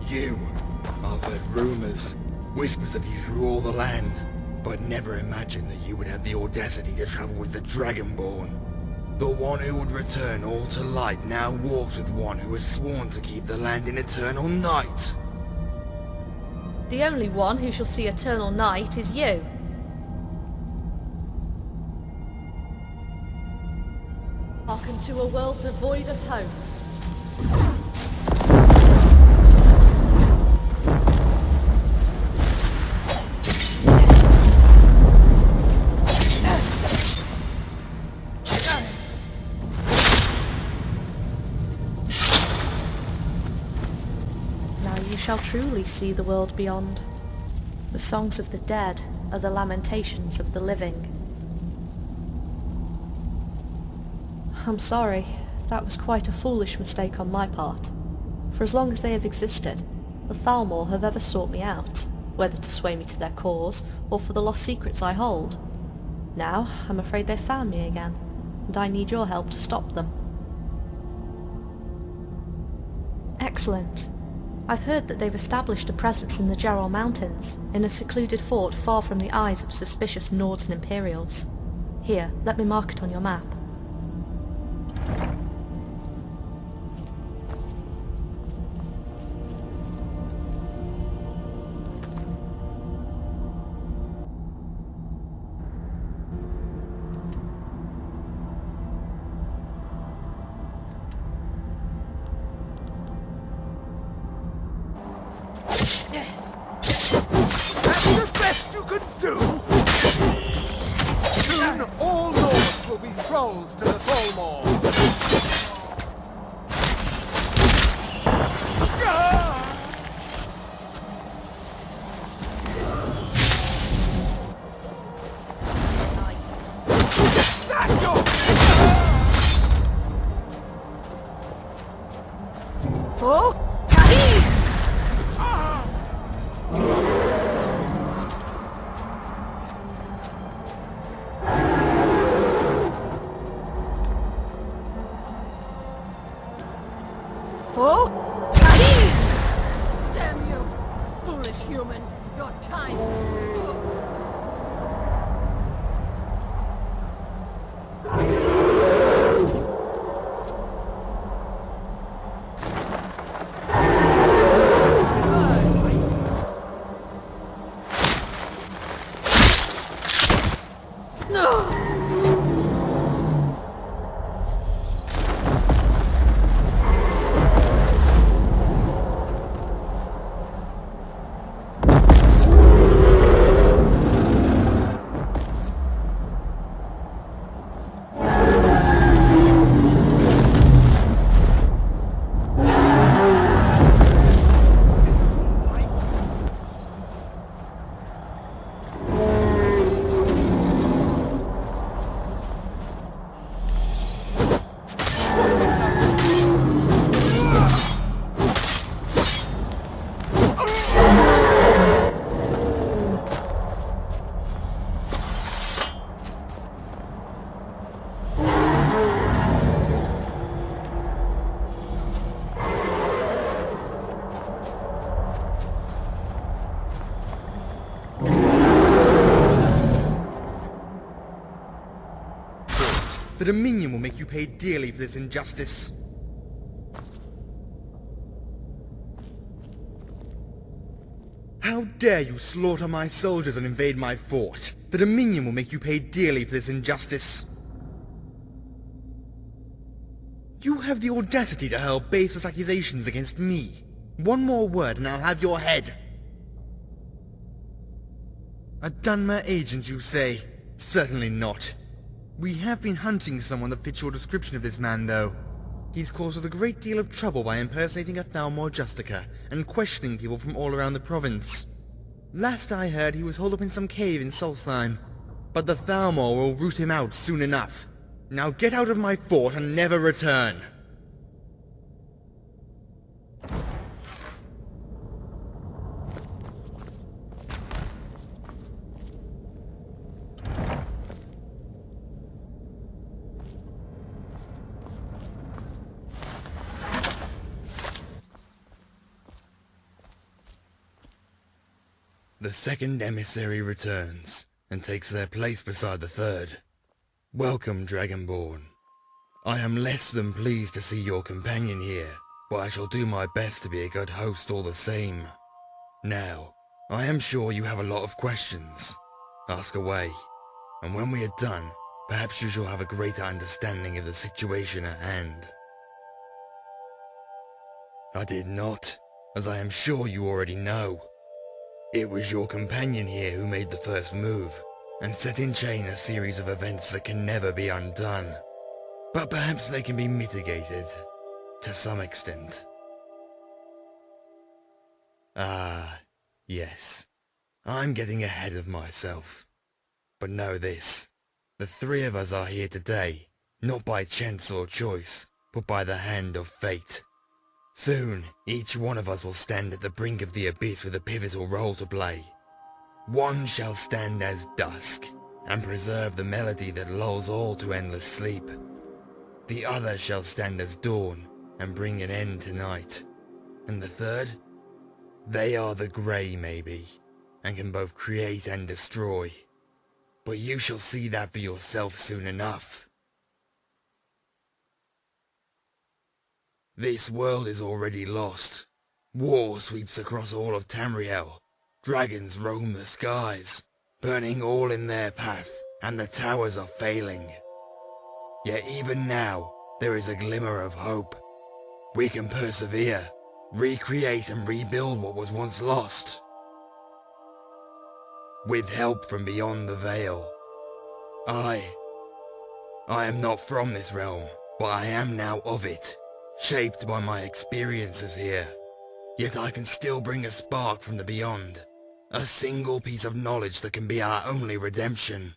You. I've heard rumors, whispers of you through all the land, but never imagined that you would have the audacity to travel with the Dragonborn. The one who would return all to light now walks with one who has sworn to keep the land in eternal night. The only one who shall see eternal night is you. Hearken to a world devoid of hope. Shall truly see the world beyond. The songs of the dead are the lamentations of the living. I'm sorry, that was quite a foolish mistake on my part. For as long as they have existed, the Thalmor have ever sought me out, whether to sway me to their cause, or for the lost secrets I hold. Now, I'm afraid they've found me again, and I need your help to stop them. Excellent. I've heard that they've established a presence in the Jarrell Mountains, in a secluded fort far from the eyes of suspicious Nords and Imperials. Here, let me mark it on your map. To the Thalmor! Damn you, foolish human! Your time's... The Dominion will make you pay dearly for this injustice. How dare you slaughter my soldiers and invade my fort? The Dominion will make you pay dearly for this injustice. You have the audacity to hurl baseless accusations against me. One more word and I'll have your head. A Dunmer agent, you say? Certainly not. We have been hunting someone that fits your description of this man, though. He's caused us a great deal of trouble by impersonating a Thalmor Justica and questioning people from all around the province. Last I heard, he was holed up in some cave in Solstheim, but the Thalmor will root him out soon enough. Now get out of my fort and never return. The second emissary returns, and takes their place beside the third. Welcome, Dragonborn. I am less than pleased to see your companion here, but I shall do my best to be a good host all the same. Now, I am sure you have a lot of questions. Ask away, and when we are done, perhaps you shall have a greater understanding of the situation at hand. I did not, as I am sure you already know. It was your companion here who made the first move, and set in chain a series of events that can never be undone. But perhaps they can be mitigated, to some extent. Ah, yes. I'm getting ahead of myself. But know this, the three of us are here today, not by chance or choice, but by the hand of fate. Soon, each one of us will stand at the brink of the abyss with a pivotal role to play. One shall stand as dusk, and preserve the melody that lulls all to endless sleep. The other shall stand as dawn, and bring an end to night. And the third? They are the grey, maybe, and can both create and destroy. But you shall see that for yourself soon enough. This world is already lost. War sweeps across all of Tamriel. Dragons roam the skies, burning all in their path, and the towers are failing. Yet even now, there is a glimmer of hope. We can persevere, recreate and rebuild what was once lost. With help from beyond the veil. I am not from this realm, but I am now of it. Shaped by my experiences here. Yet I can still bring a spark from the beyond. A single piece of knowledge that can be our only redemption.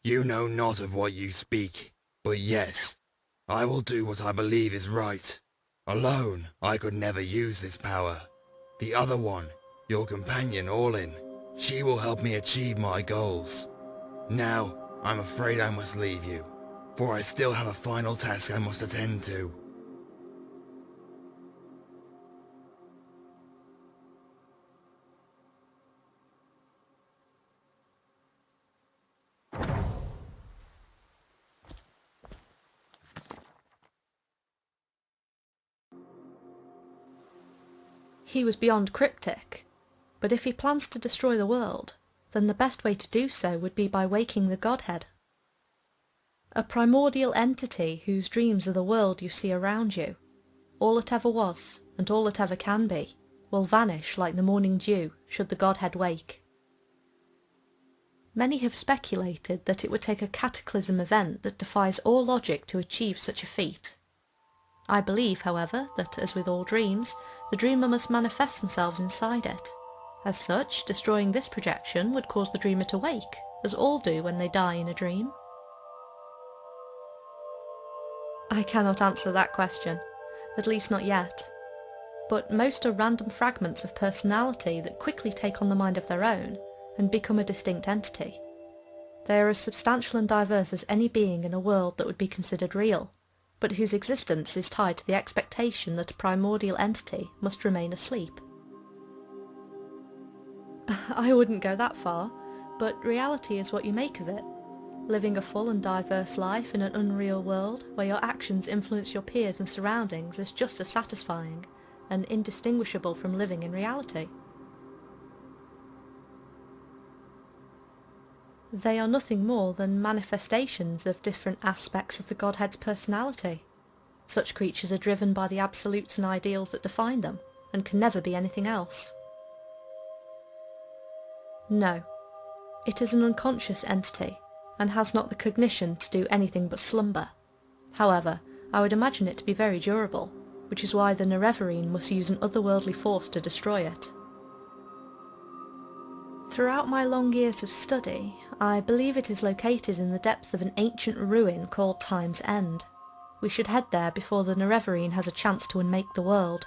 You know not of what you speak, but yes, I will do what I believe is right. Alone, I could never use this power. The other one, your companion Aurlyn, she will help me achieve my goals. Now, I'm afraid I must leave you, for I still have a final task I must attend to. He was beyond cryptic, but if he plans to destroy the world, then the best way to do so would be by waking the Godhead. A primordial entity whose dreams are the world you see around you. All it ever was, and all it ever can be, will vanish like the morning dew should the Godhead wake. Many have speculated that it would take a cataclysm event that defies all logic to achieve such a feat. I believe, however, that, as with all dreams, the dreamer must manifest themselves inside it. As such, destroying this projection would cause the dreamer to wake, as all do when they die in a dream. I cannot answer that question, at least not yet. But most are random fragments of personality that quickly take on the mind of their own, and become a distinct entity. They are as substantial and diverse as any being in a world that would be considered real, but whose existence is tied to the expectation that a primordial entity must remain asleep. I wouldn't go that far, but reality is what you make of it. Living a full and diverse life in an unreal world where your actions influence your peers and surroundings is just as satisfying and indistinguishable from living in reality. They are nothing more than manifestations of different aspects of the Godhead's personality. Such creatures are driven by the absolutes and ideals that define them, and can never be anything else. No, it is an unconscious entity, and has not the cognition to do anything but slumber. However, I would imagine it to be very durable, which is why the Nerevarine must use an otherworldly force to destroy it. Throughout my long years of study, I believe it is located in the depths of an ancient ruin called Time's End. We should head there before the Nerevarine has a chance to unmake the world.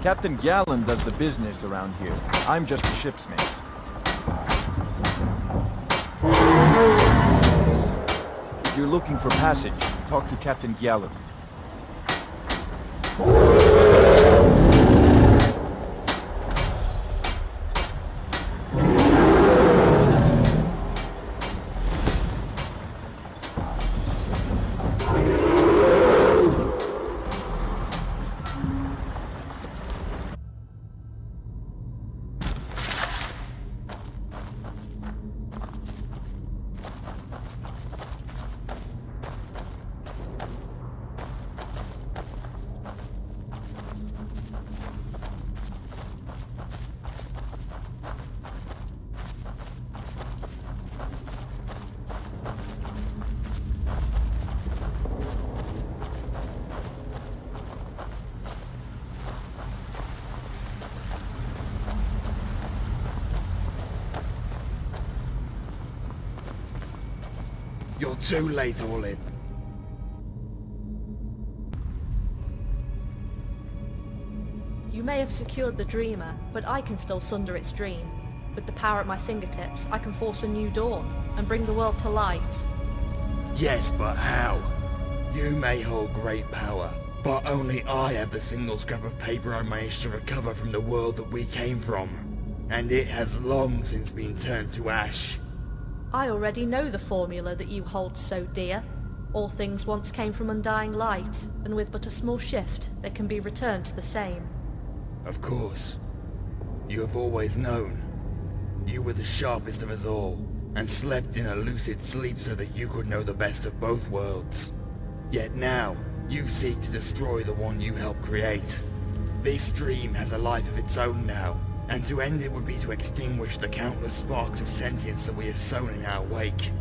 Captain Gallen does the business around here. I'm just a ship's mate. If you're looking for passage, talk to Captain Gallen. You're too late, Aurlyn. You may have secured the Dreamer, but I can still sunder its dream. With the power at my fingertips, I can force a new dawn, and bring the world to light. Yes, but how? You may hold great power, but only I have the single scrap of paper I managed to recover from the world that we came from. And it has long since been turned to ash. I already know the formula that you hold so dear. All things once came from undying light, and with but a small shift, they can be returned to the same. Of course. You have always known. You were the sharpest of us all, and slept in a lucid sleep so that you could know the best of both worlds. Yet now, you seek to destroy the one you helped create. This dream has a life of its own now, and to end it would be to extinguish the countless sparks of sentience that we have sown in our wake.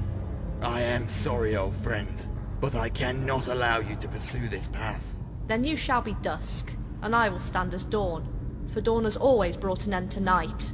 I am sorry, old friend, but I cannot allow you to pursue this path. Then you shall be dusk, and I will stand as dawn, for dawn has always brought an end to night.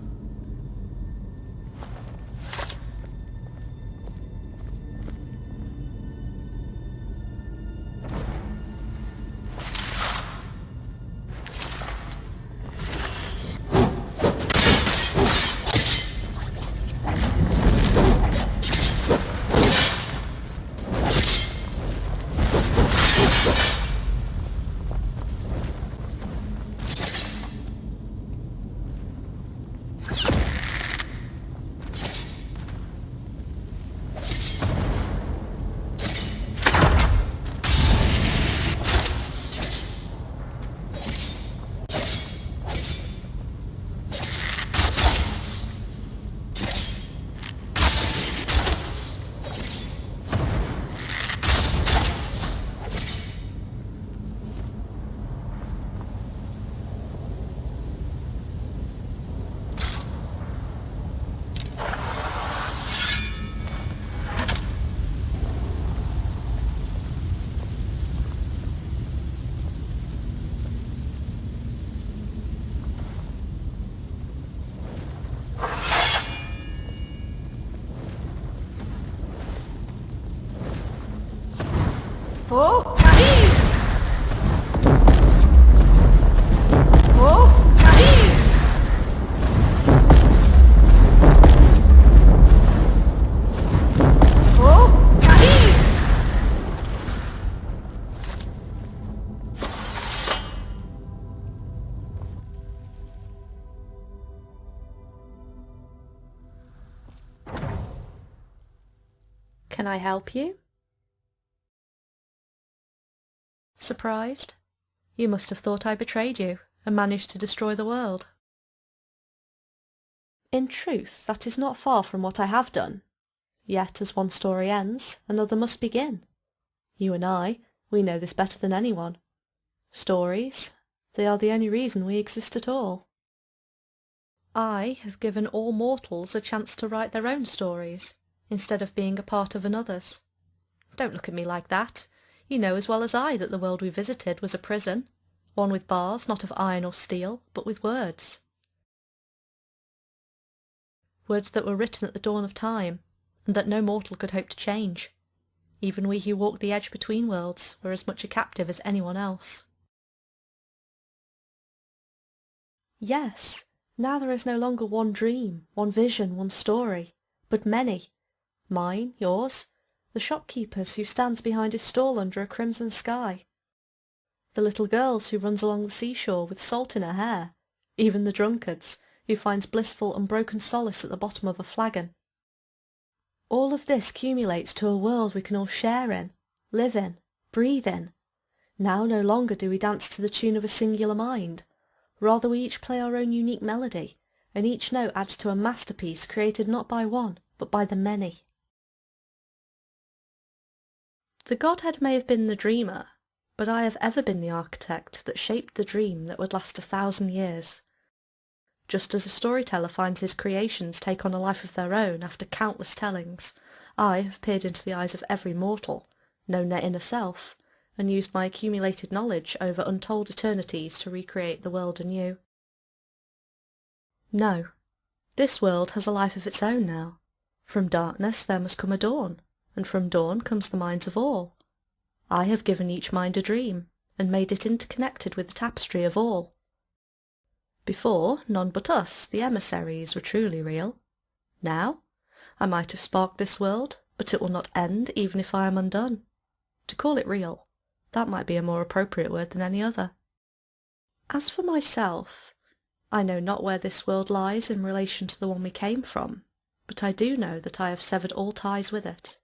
Oh! Oh! Can I help you? Surprised? You must have thought I betrayed you, and managed to destroy the world. In truth, that is not far from what I have done. Yet, as one story ends, another must begin. You and I, we know this better than anyone. Stories, they are the only reason we exist at all. I have given all mortals a chance to write their own stories, instead of being a part of another's. Don't look at me like that. You know as well as I that the world we visited was a prison, one with bars not of iron or steel, but with words. Words that were written at the dawn of time, and that no mortal could hope to change. Even we who walked the edge between worlds were as much a captive as anyone else. Yes, now there is no longer one dream, one vision, one story, but many. Mine, yours, the shopkeeper's who stands behind his stall under a crimson sky, the little girl's who runs along the seashore with salt in her hair, even the drunkard's who finds blissful unbroken solace at the bottom of a flagon. All of this cumulates to a world we can all share in, live in, breathe in. Now no longer do we dance to the tune of a singular mind. Rather we each play our own unique melody, and each note adds to a masterpiece created not by one, but by the many. The Godhead may have been the dreamer, but I have ever been the architect that shaped the dream that would last 1,000 years. Just as a storyteller finds his creations take on a life of their own after countless tellings, I have peered into the eyes of every mortal, known their inner self, and used my accumulated knowledge over untold eternities to recreate the world anew. No, this world has a life of its own now. From darkness there must come a dawn, and from dawn comes the minds of all. I have given each mind a dream, and made it interconnected with the tapestry of all. Before, none but us, the emissaries, were truly real. Now, I might have sparked this world, but it will not end even if I am undone. To call it real, that might be a more appropriate word than any other. As for myself, I know not where this world lies in relation to the one we came from, but I do know that I have severed all ties with it.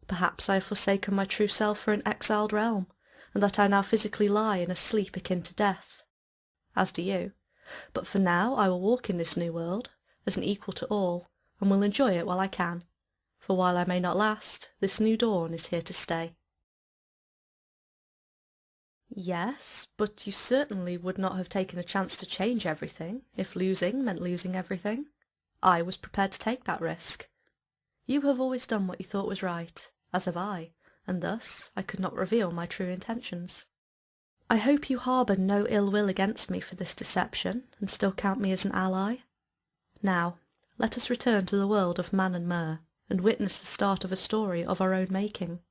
Perhaps I have forsaken my true self for an exiled realm, and that I now physically lie in a sleep akin to death. As do you. But for now I will walk in this new world, as an equal to all, and will enjoy it while I can, for while I may not last, this new dawn is here to stay. Yes, but you certainly would not have taken a chance to change everything, if losing meant losing everything. I was prepared to take that risk. You have always done what you thought was right, as have I, and thus I could not reveal my true intentions. I hope you harbour no ill will against me for this deception, and still count me as an ally. Now, let us return to the world of man and myrrh, and witness the start of a story of our own making.